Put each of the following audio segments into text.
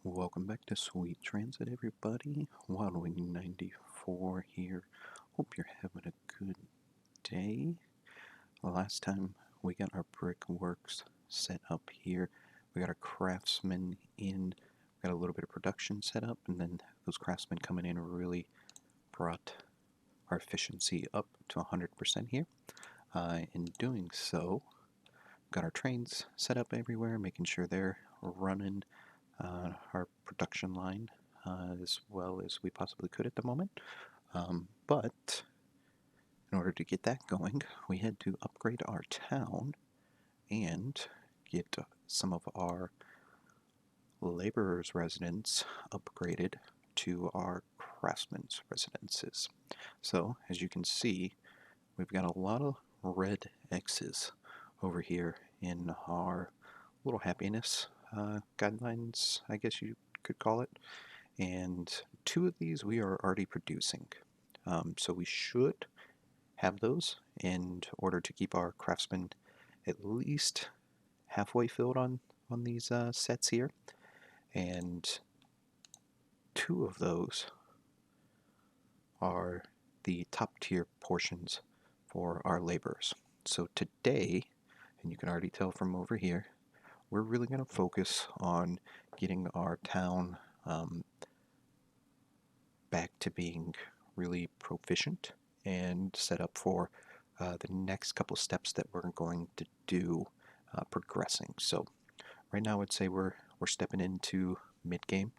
Welcome back to Sweet Transit, everybody. Wildwing 94 here. Hope you're having a good day. Last time we got our brickworks set up here. We got our craftsmen in. We got a little bit of production set up, and then those craftsmen coming in really brought our efficiency up to 100% here. In doing so, got our trains set up everywhere, making sure they're running our production line as well as we possibly could at the moment. But in order to get that going, we had to upgrade our town and get some of our laborers' residents upgraded to our craftsmen's residences. So, as you can see, we've got a lot of red X's over here in our little happiness guidelines, I guess you could call it. And two of these we are already producing. So we should have those in order to keep our craftsmen at least halfway filled on these sets here. And two of those are the top tier portions for our laborers. So today, and you can already tell from over here, we're really going to focus on getting our town back to being really proficient and set up for the next couple steps that we're going to do progressing. So right now I'd say we're stepping into mid-game.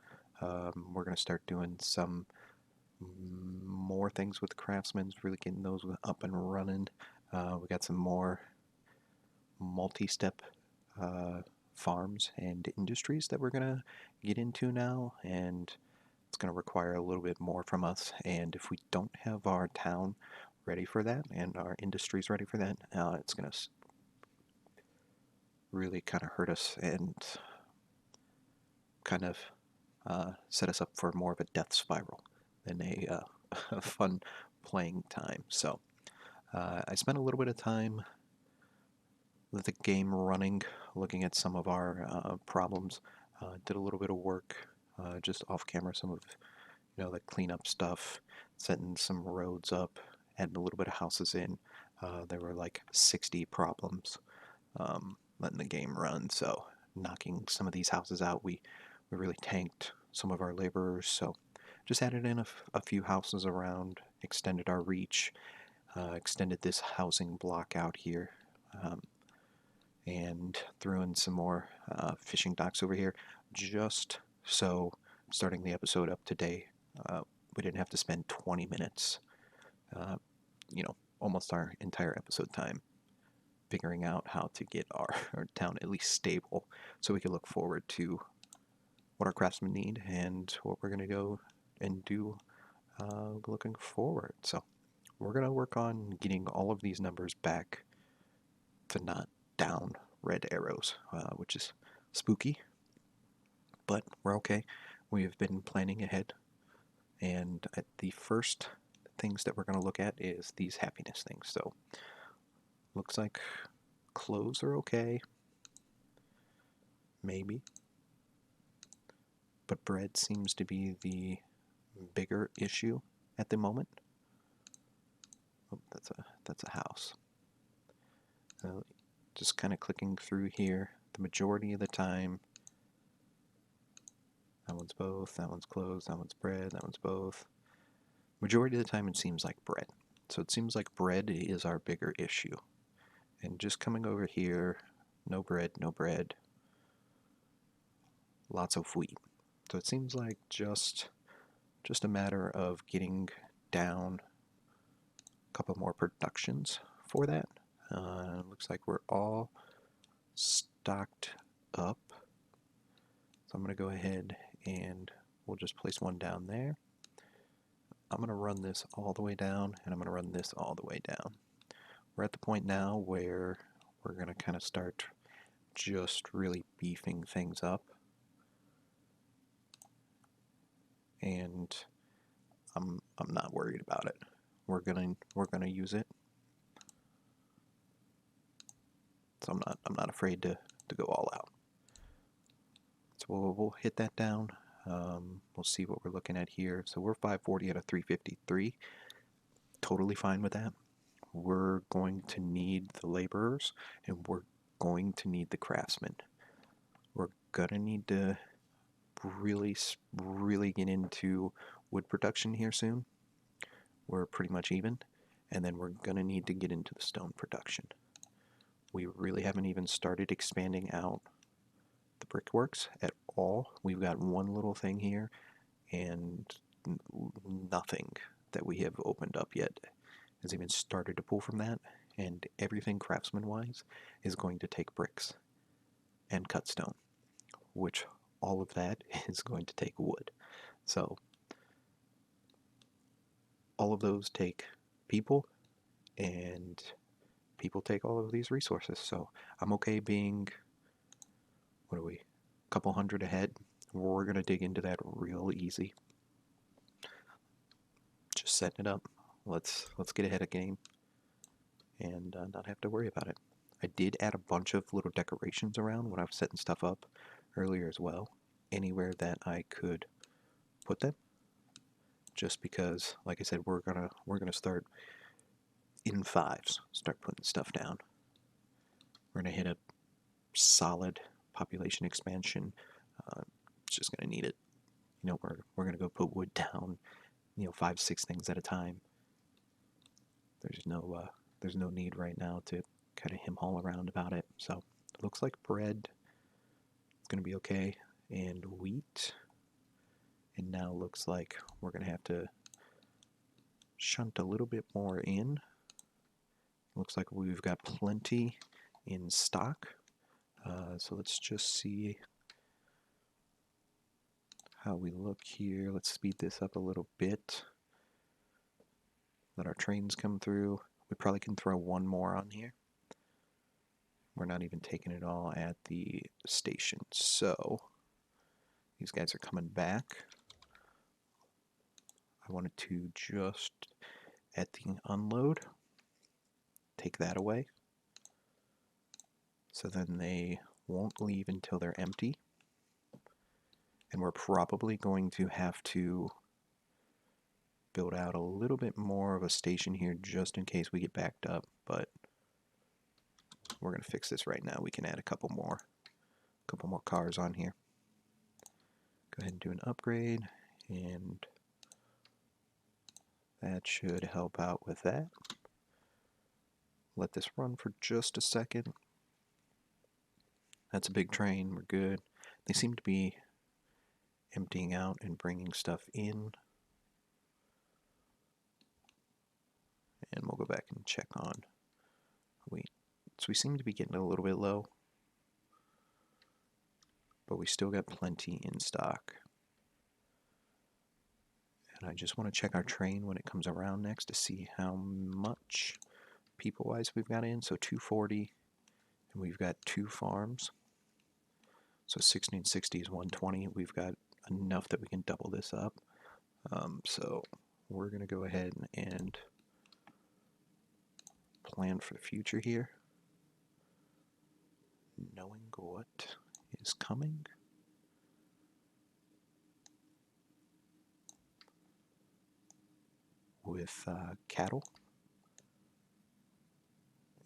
We're going to start doing some more things with the craftsmen, really getting those up and running. We got some more multi-step farms and industries that we're going to get into now, and it's going to require a little bit more from us. And if we don't have our town ready for that and our industries ready for that, it's going to really kind of hurt us and kind of set us up for more of a death spiral than a fun playing time. So I spent a little bit of time with the game running, looking at some of our problems. Did a little bit of work just off camera, some of the cleanup stuff, setting some roads up, adding a little bit of houses in. There were like 60 problems letting the game run, so knocking some of these houses out, we really tanked some of our laborers. So just added in a few houses around, extended our reach, extended this housing block out here, and threw in some more fishing docks over here, just so starting the episode up today, we didn't have to spend 20 minutes, almost our entire episode time, figuring out how to get our town at least stable so we could look forward to what our craftsmen need and what we're going to go and do looking forward. So we're going to work on getting all of these numbers back to not down red arrows, which is spooky, but we're okay. We've been planning ahead, and the first things that we're going to look at is these happiness things. So looks like clothes are okay, maybe, but bread seems to be the bigger issue at the moment. Oh, that's a house. Just kind of clicking through here, the majority of the time, that one's both, that one's clothes, that one's bread, that one's both. Majority of the time it seems like bread. So it seems like bread is our bigger issue. And just coming over here, no bread, no bread, lots of wheat. So it seems like just a matter of getting down a couple more productions for that. Looks like we're all stocked up. So I'm going to go ahead and we'll just place one down there. I'm going to run this all the way down, and I'm going to run this all the way down. We're at the point now where we're going to kind of start just really beefing things up. And I'm not worried about it. We're gonna use it. So I'm not afraid to go all out. So we'll hit that down. We'll see what we're looking at here. So we're 540 out of 353. Totally fine with that. We're going to need the laborers, and we're going to need the craftsmen. We're gonna need to really get into wood production here soon. We're pretty much even, and then we're gonna need to get into the stone production. We really haven't even started expanding out the brickworks at all. We've got one little thing here, and nothing that we have opened up yet has even started to pull from that, and everything craftsman-wise is going to take bricks and cut stone, which all of that is going to take wood. So all of those take people, and people take all of these resources. So I'm okay being, what are we, a couple hundred ahead. We're going to dig into that real easy. Just setting it up. Let's get ahead of game and not have to worry about it. I did add a bunch of little decorations around when I was setting stuff up earlier as well, anywhere that I could put them. Just because, like I said, we're gonna start in fives, start putting stuff down. We're gonna hit a solid population expansion. Just gonna need it. You know, we're gonna go put wood down. You know, 5-6 things at a time. There's no need right now to kind of hem-haul around about it. So it looks like bread is gonna be okay, and wheat. And now looks like we're gonna have to shunt a little bit more in. Looks like we've got plenty in stock. So let's just see how we look here. Let's speed this up a little bit. Let our trains come through. We probably can throw one more on here. We're not even taking it all at the station. So these guys are coming back. I wanted to just, at the unload, take that away. So then they won't leave until they're empty. And we're probably going to have to build out a little bit more of a station here just in case we get backed up, but we're going to fix this right now. We can add a couple more cars on here. Go ahead and do an upgrade, and that should help out with that. Let this run for just a second. That's a big train. We're good. They seem to be emptying out and bringing stuff in. And we'll go back and check on wheat. So we seem to be getting a little bit low, but we still got plenty in stock. And I just want to check our train when it comes around next to see how much people-wise we've got in. So 240, and we've got 2 farms. So 1660 is 120. We've got enough that we can double this up. So we're going to go ahead and plan for the future here, knowing what is coming. With cattle,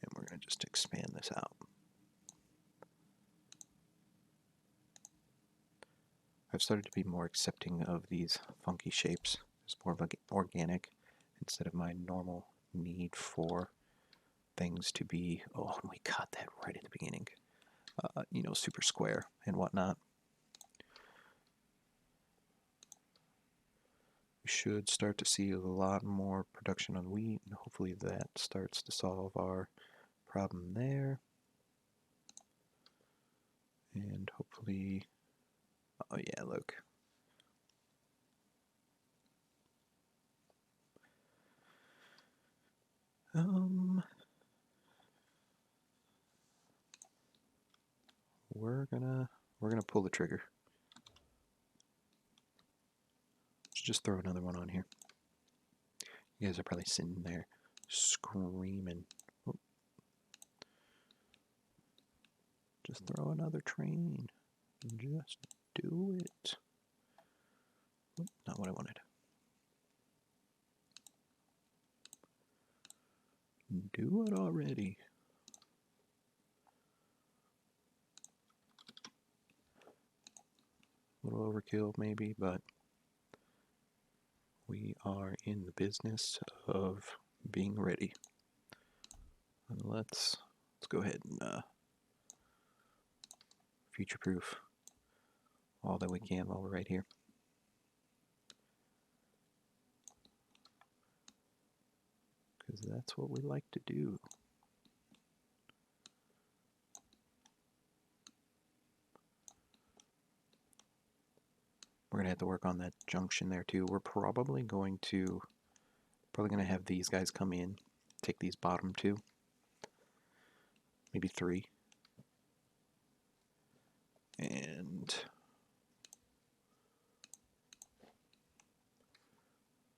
and we're going to just expand this out. I've started to be more accepting of these funky shapes. It's more like organic instead of my normal need for things to be, oh, and we caught that right at the beginning, you know, super square and whatnot. We should start to see a lot more production on wheat, and hopefully that starts to solve our problem there. And hopefully, oh yeah, look. We're gonna pull the trigger. Let's just throw another one on here. You guys are probably sitting there screaming. Oh. Just throw another train. Just Do it. Not what I wanted. Do it already. A little overkill maybe, but we are in the business of being ready. And let's go ahead and future-proof all that we can while we're right here. Because that's what we like to do. We're going to have to work on that junction there too. We're probably going to have these guys come in, take these bottom two, maybe three, and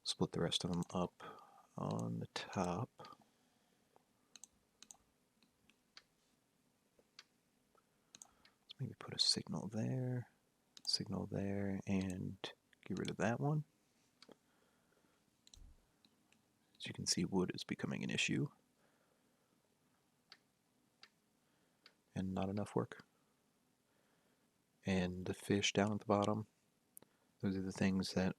split the rest of them up on the top. Let's maybe put a signal there, and get rid of that one. As you can see, wood is becoming an issue. And not enough work. And the fish down at the bottom, those are the things that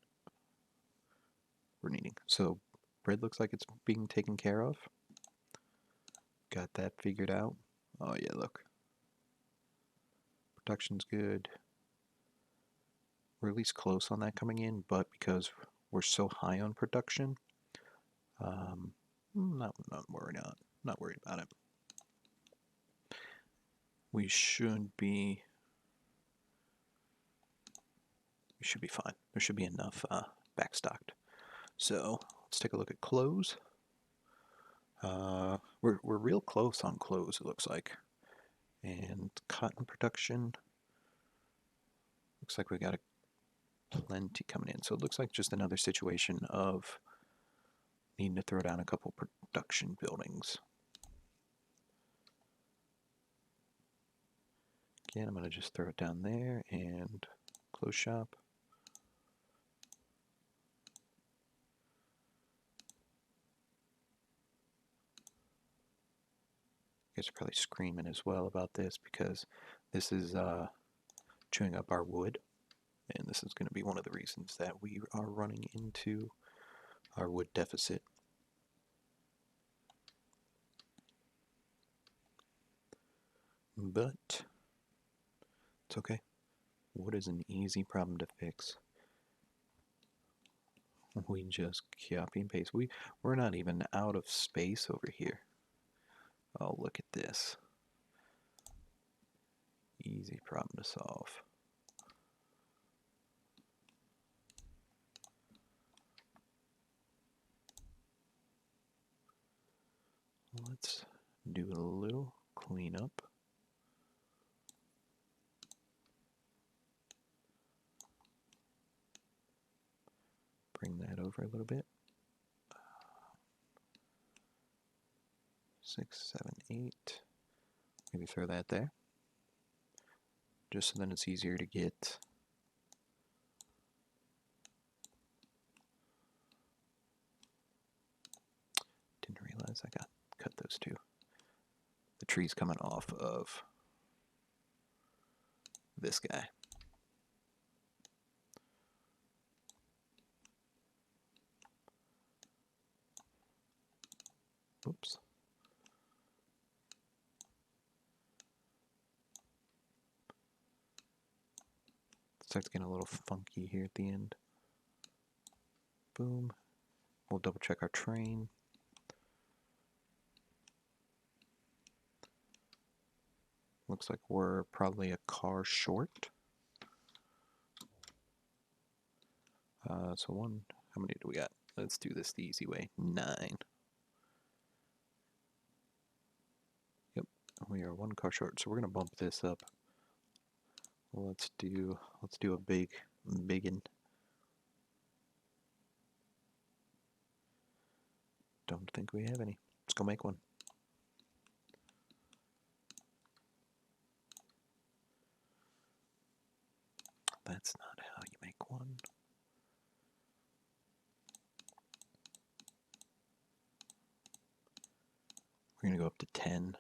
we're needing. So bread looks like it's being taken care of. Got that figured out. Oh yeah, look. Production's good. We're at least close on that coming in, but because we're so high on production, not worried about it. We should be fine. There should be enough backstocked. So let's take a look at clothes. We're real close on clothes, it looks like. And cotton production, looks like we got plenty coming in. So it looks like just another situation of needing to throw down a couple production buildings. Again, I'm going to just throw it down there and close shop. You guys are probably screaming as well about this because this is chewing up our wood, and this is going to be one of the reasons that we are running into our wood deficit. But it's okay. Wood is an easy problem to fix. We just copy and paste. We're not even out of space over here. Oh, look at this. Easy problem to solve. Let's do a little cleanup. Bring that over a little bit. 6, 7, 8. Maybe throw that there. Just so then it's easier to get. Didn't realize I cut those two. The tree's coming off of this guy. Oops. It starts getting a little funky here at the end. Boom. We'll double check our train. Looks like we're probably a car short. So how many do we got? Let's do this the easy way. 9. Yep, we are 1 car short, so we're gonna bump this up. Let's do a biggin. Don't think we have any. Let's go make one. That's not how you make one. We're going to go up to 10.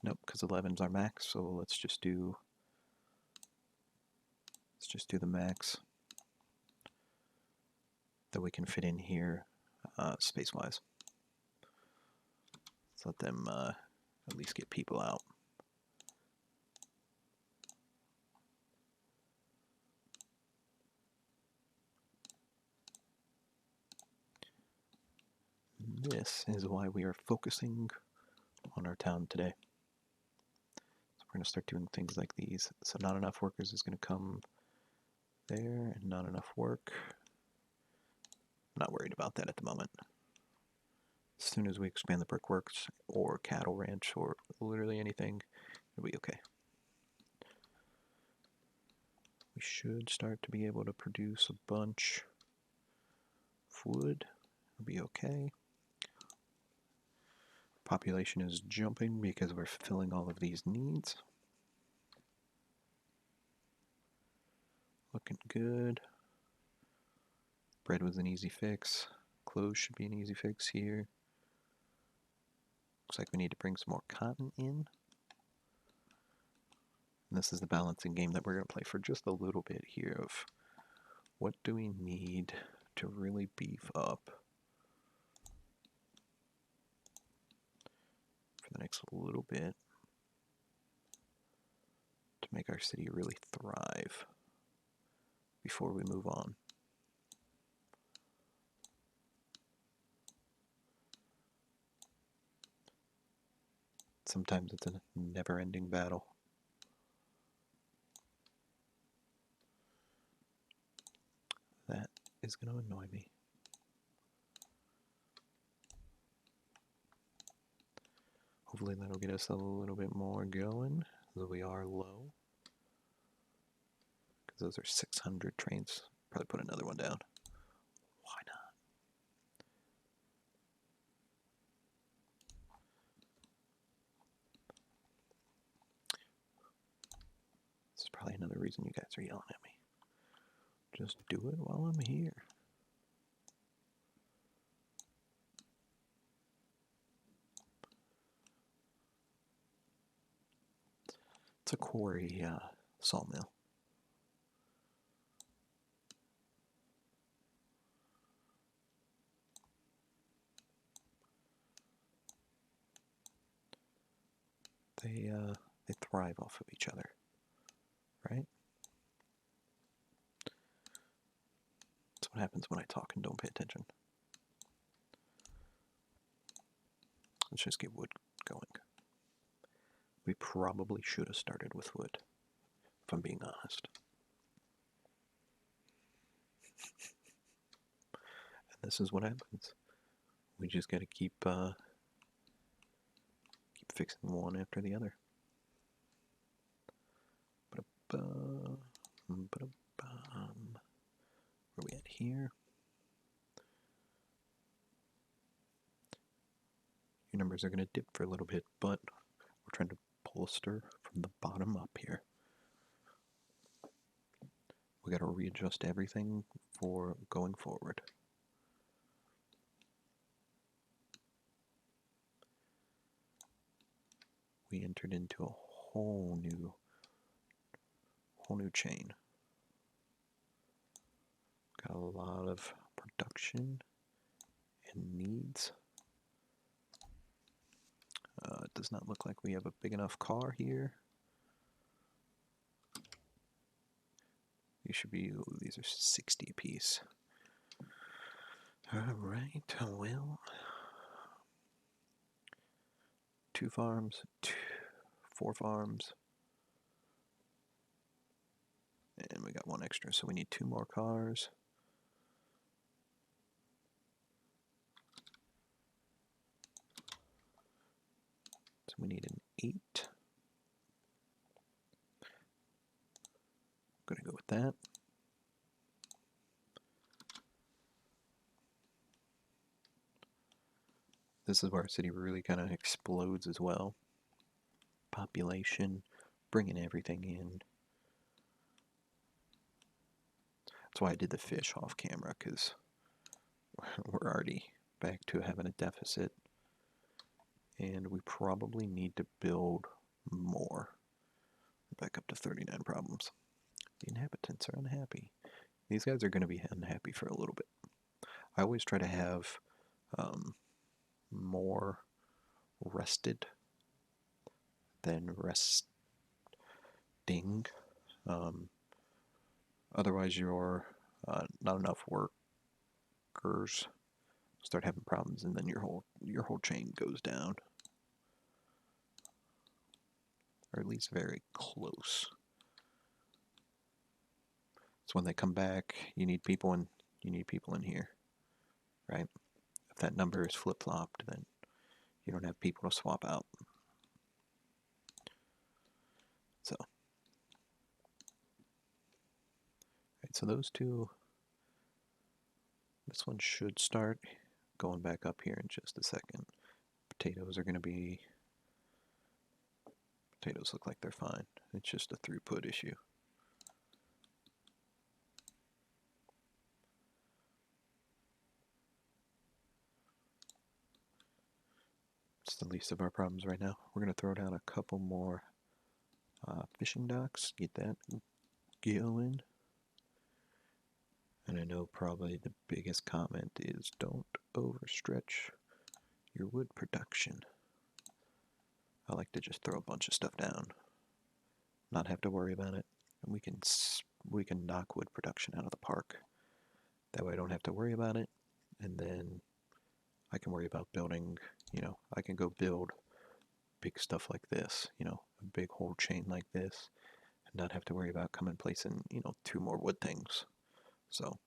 Nope, because 11's our max, so let's just do the max that we can fit in here space-wise. Let's let them at least get people out. This is why we are focusing on our town today. So we're going to start doing things like these. So not enough workers is going to come there, and not enough work. I'm not worried about that at the moment. As soon as we expand the brickworks or cattle ranch or literally anything, it'll be okay. We should start to be able to produce a bunch of wood. It'll be okay. Population is jumping because we're fulfilling all of these needs. Looking good. Bread was an easy fix. Clothes should be an easy fix here. Looks like we need to bring some more cotton in. And this is the balancing game that we're going to play for just a little bit here of what do we need to really beef up for the next little bit to make our city really thrive before we move on. Sometimes it's a never-ending battle. That is going to annoy me. Hopefully that'll get us a little bit more going, though we are low. Because those are 600 trains. Probably put another one down. Why not? This is probably another reason you guys are yelling at me. Just do it while I'm here. It's a quarry sawmill. They thrive off of each other, right? That's what happens when I talk and don't pay attention. Let's just get wood going. We probably should have started with wood, if I'm being honest. And this is what happens. We just gotta keep fixing one after the other. Where are we at here? Your numbers are going to dip for a little bit, but we're trying to bolster from the bottom up here. We got to readjust everything for going forward. We entered into a whole new chain. Got a lot of production and needs. It does not look like we have a big enough car here. These should be, ooh, these are 60 apiece. Alright, well, 2 farms, 4 farms, and we got 1 extra, so we need 2 more cars. So we need an 8. I'm gonna go with that. This is where our city really kind of explodes as well. Population, bringing everything in. That's why I did the fish off camera, because we're already back to having a deficit. And we probably need to build more. Back up to 39 problems. The inhabitants are unhappy. These guys are going to be unhappy for a little bit. I always try to have more rested than resting. Otherwise, you're not enough workers start having problems, and then your whole chain goes down, or at least very close. So when they come back, you need people in here, right? If that number is flip-flopped, then you don't have people to swap out. So, right, so those two, this one should start going back up here in just a second. Potatoes look like they're fine. It's just a throughput issue. It's the least of our problems right now. We're going to throw down a couple more fishing docks, get that going. And I know probably the biggest comment is don't overstretch your wood production. I like to just throw a bunch of stuff down, not have to worry about it, and we can knock wood production out of the park. That way I don't have to worry about it, and then I can worry about building, I can go build big stuff like this, a big whole chain like this, and not have to worry about coming placing, 2 more wood things. So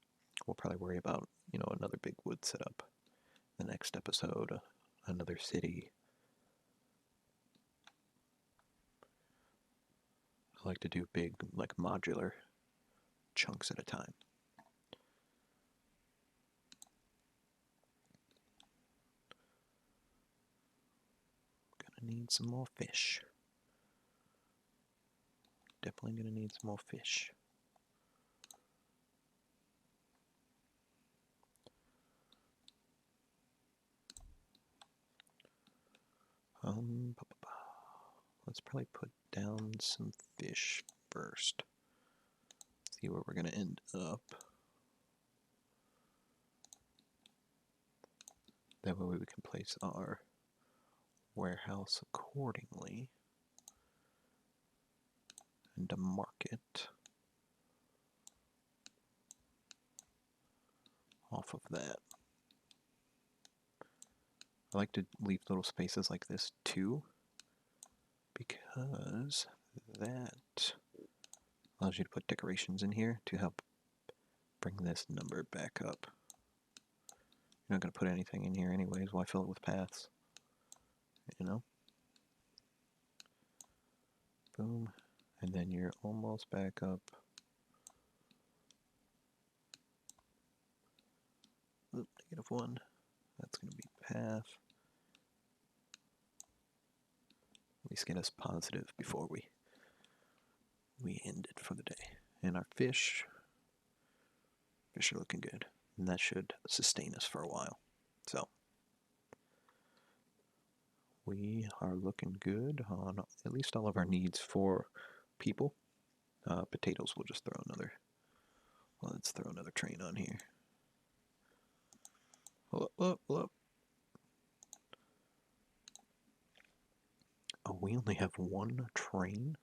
we'll probably worry about, another big wood setup the next episode, another city. I like to do big, like modular chunks at a time. Gonna need some more fish. Definitely gonna need some more fish. Let's probably put down some fish first. See where we're gonna end up. That way we can place our warehouse accordingly and to market off of that. I like to leave little spaces like this too, because that allows you to put decorations in here to help bring this number back up. You're not going to put anything in here anyways. Why fill it with paths? Boom. And then you're almost back up. Oop, -1. That's going to be path. At least get us positive before we end it for the day. And our fish are looking good. And that should sustain us for a while. So we are looking good on at least all of our needs for people. Potatoes, we'll just throw another. Let's throw another train on here. Hold up. Oh, we only have 1 train?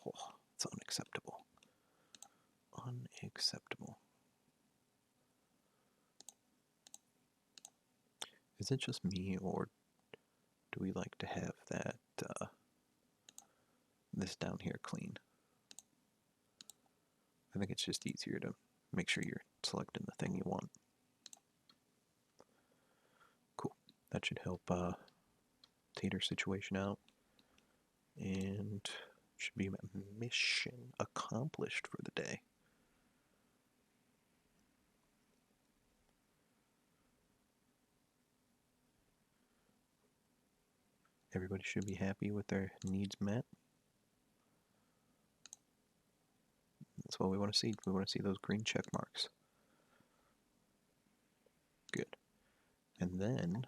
Oh, it's unacceptable. Unacceptable. Is it just me, or do we like to have that, this down here clean? I think it's just easier to make sure you're selecting the thing you want. Cool. That should help Tater situation out. And should be mission accomplished for the day. Everybody should be happy with their needs met. That's what we want to see. We want to see those green check marks. Good. And then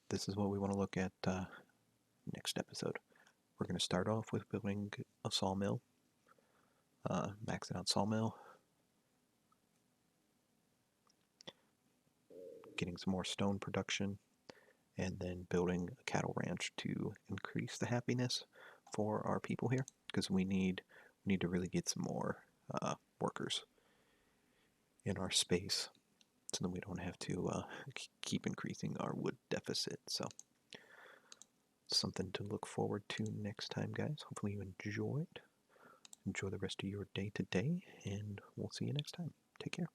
this is what we want to look at next episode. We're going to start off with building a sawmill, maxing out sawmill, getting some more stone production, and then building a cattle ranch to increase the happiness for our people here, because we need to really get some more workers in our space, so that we don't have to keep increasing our wood deficit. So something to look forward to next time, guys. Hopefully you enjoyed. Enjoy the rest of your day today, and we'll see you next time. Take care.